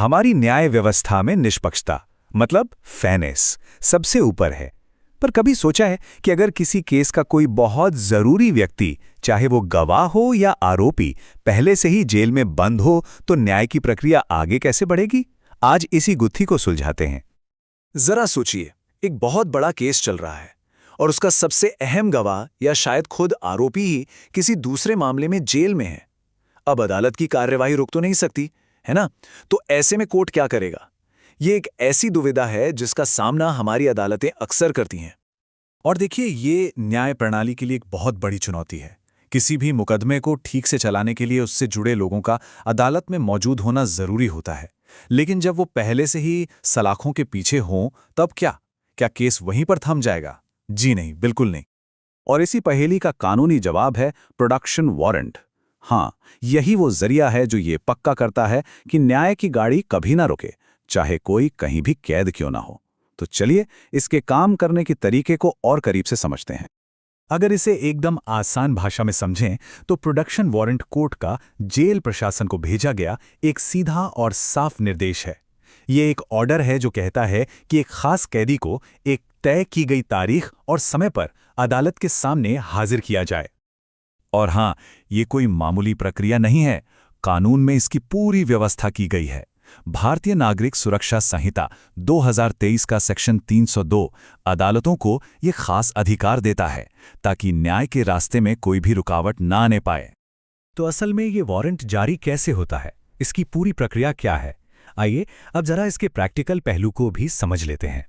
हमारी न्याय व्यवस्था में निष्पक्षता मतलब फेयरनेस सबसे ऊपर है। पर कभी सोचा है कि अगर किसी केस का कोई बहुत जरूरी व्यक्ति, चाहे वो गवाह हो या आरोपी, पहले से ही जेल में बंद हो तो न्याय की प्रक्रिया आगे कैसे बढ़ेगी? आज इसी गुत्थी को सुलझाते हैं। जरा सोचिए, एक बहुत बड़ा केस चल रहा है और उसका सबसे अहम गवाह या शायद खुद आरोपी ही किसी दूसरे मामले में जेल में है। अब अदालत की कार्यवाही रुक तो नहीं सकती, है ना? तो ऐसे में कोर्ट क्या करेगा? ये एक ऐसी दुविधा है जिसका सामना हमारी अदालतें अक्सर करती हैं। और देखिए, ये न्याय प्रणाली के लिए एक बहुत बड़ी चुनौती है। किसी भी मुकदमे को ठीक से चलाने के लिए उससे जुड़े लोगों का अदालत में मौजूद होना जरूरी होता है। लेकिन जब वो पहले से ही सलाखों के पीछे हों, तब क्या केस वहीं पर थम जाएगा? जी नहीं, बिल्कुल नहीं। और इसी पहेली का कानूनी जवाब है प्रोडक्शन वारंट। हाँ, यही वो जरिया है जो ये पक्का करता है कि न्याय की गाड़ी कभी ना रुके, चाहे कोई कहीं भी कैद क्यों ना हो। तो चलिए इसके काम करने के तरीके को और करीब से समझते हैं। अगर इसे एकदम आसान भाषा में समझें तो प्रोडक्शन वारंट कोर्ट का जेल प्रशासन को भेजा गया एक सीधा और साफ निर्देश है। ये एक ऑर्डर है जो कहता है कि एक खास कैदी को एक तय की गई तारीख और समय पर अदालत के सामने हाजिर किया जाए। और हाँ, ये कोई मामूली प्रक्रिया नहीं है। कानून में इसकी पूरी व्यवस्था की गई है। भारतीय नागरिक सुरक्षा संहिता 2023 का सेक्शन 302 अदालतों को ये खास अधिकार देता है ताकि न्याय के रास्ते में कोई भी रुकावट ना आने पाए। तो असल में ये वारंट जारी कैसे होता है? इसकी पूरी प्रक्रिया क्या है? आइए अब जरा इसके प्रैक्टिकल पहलू को भी समझ लेते हैं।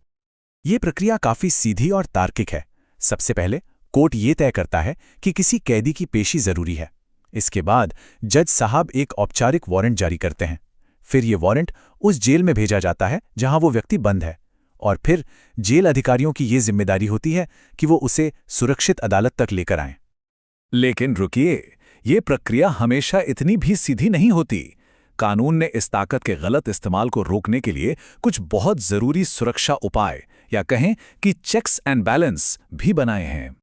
ये प्रक्रिया काफी सीधी और तार्किक है। सबसे पहले कोर्ट ये तय करता है कि किसी कैदी की पेशी जरूरी है। इसके बाद जज साहब एक औपचारिक वारंट जारी करते हैं। फिर ये वारंट उस जेल में भेजा जाता है जहां वो व्यक्ति बंद है, और फिर जेल अधिकारियों की ये जिम्मेदारी होती है कि वो उसे सुरक्षित अदालत तक लेकर आएं। लेकिन रुकिए, ये प्रक्रिया हमेशा इतनी भी सीधी नहीं होती। कानून ने इस ताकत के गलत इस्तेमाल को रोकने के लिए कुछ बहुत जरूरी सुरक्षा उपाय या कहें कि चेक्स एंड बैलेंस भी बनाए हैं।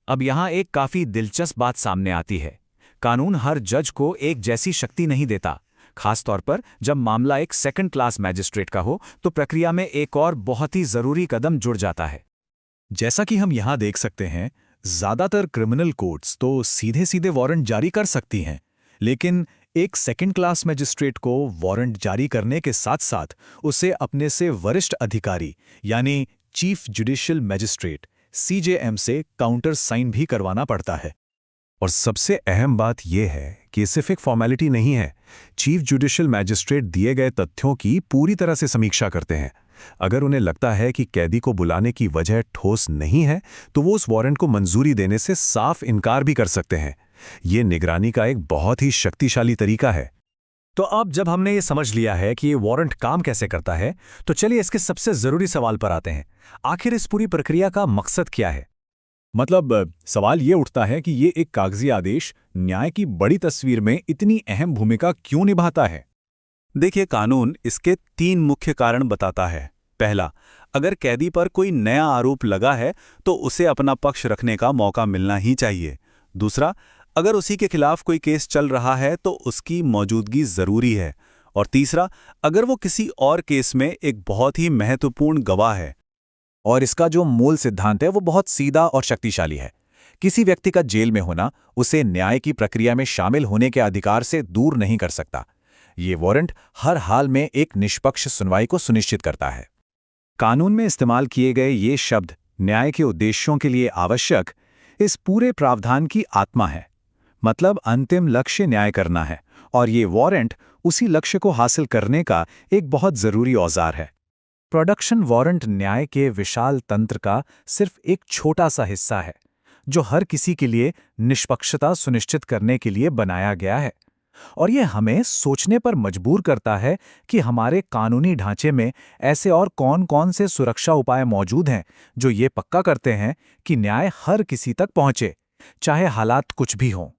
अब यहां एक काफी दिलचस्प बात सामने आती है। कानून हर जज को एक जैसी शक्ति नहीं देता। खासतौर पर जब मामला एक सेकंड क्लास मैजिस्ट्रेट का हो तो प्रक्रिया में एक और बहुत ही जरूरी कदम जुड़ जाता है। जैसा कि हम यहां देख सकते हैं, ज्यादातर क्रिमिनल कोर्ट्स तो सीधे सीधे वारंट जारी कर सकती हैं, लेकिन एक सेकंड क्लास मैजिस्ट्रेट को वारंट जारी करने के साथ साथ उसे अपने से वरिष्ठ अधिकारी यानी चीफ जुडिशियल मैजिस्ट्रेट CJM से काउंटर साइन भी करवाना पड़ता है। और सबसे अहम बात यह है कि ये सिर्फ एक फॉर्मेलिटी नहीं है। चीफ जुडिशियल मैजिस्ट्रेट दिए गए तथ्यों की पूरी तरह से समीक्षा करते हैं। अगर उन्हें लगता है कि कैदी को बुलाने की वजह ठोस नहीं है, तो वो उस वारंट को मंजूरी देने से साफ इनकार भी कर सकते हैं। ये निगरानी का एक बहुत ही शक्तिशाली तरीका है। तो अब जब हमने ये समझ लिया है कि ये वारंट काम कैसे करता है, तो चलिए इसके सबसे जरूरी सवाल पर आते हैं। आखिर इस पूरी प्रक्रिया का मकसद क्या है? मतलब सवाल ये उठता है कि ये एक कागजी आदेश न्याय की बड़ी तस्वीर में इतनी अहम भूमिका क्यों निभाता है? देखिए, कानून इसके 3 मुख्य कारण बताता है। पहला, अगर कैदी पर कोई नया आरोप लगा है तो उसे अपना पक्ष रखने का मौका मिलना ही चाहिए। दूसरा, अगर उसी के खिलाफ कोई केस चल रहा है तो उसकी मौजूदगी जरूरी है। और तीसरा, अगर वो किसी और केस में एक बहुत ही महत्वपूर्ण गवाह है। और इसका जो मूल सिद्धांत है वो बहुत सीधा और शक्तिशाली है। किसी व्यक्ति का जेल में होना उसे न्याय की प्रक्रिया में शामिल होने के अधिकार से दूर नहीं कर सकता। ये वारंट हर हाल में एक निष्पक्ष सुनवाई को सुनिश्चित करता है। कानून में इस्तेमाल किए गए ये शब्द न्याय के उद्देश्यों के लिए आवश्यक इस पूरे प्रावधान की आत्मा है। मतलब अंतिम लक्ष्य न्याय करना है, और ये वारंट उसी लक्ष्य को हासिल करने का एक बहुत जरूरी औजार है। प्रोडक्शन वारंट न्याय के विशाल तंत्र का सिर्फ एक छोटा सा हिस्सा है, जो हर किसी के लिए निष्पक्षता सुनिश्चित करने के लिए बनाया गया है। और ये हमें सोचने पर मजबूर करता है कि हमारे कानूनी ढांचे में ऐसे और कौन-कौन से सुरक्षा उपाय मौजूद हैं जो ये पक्का करते हैं कि न्याय हर किसी तक पहुंचे, चाहे हालात कुछ भी हों।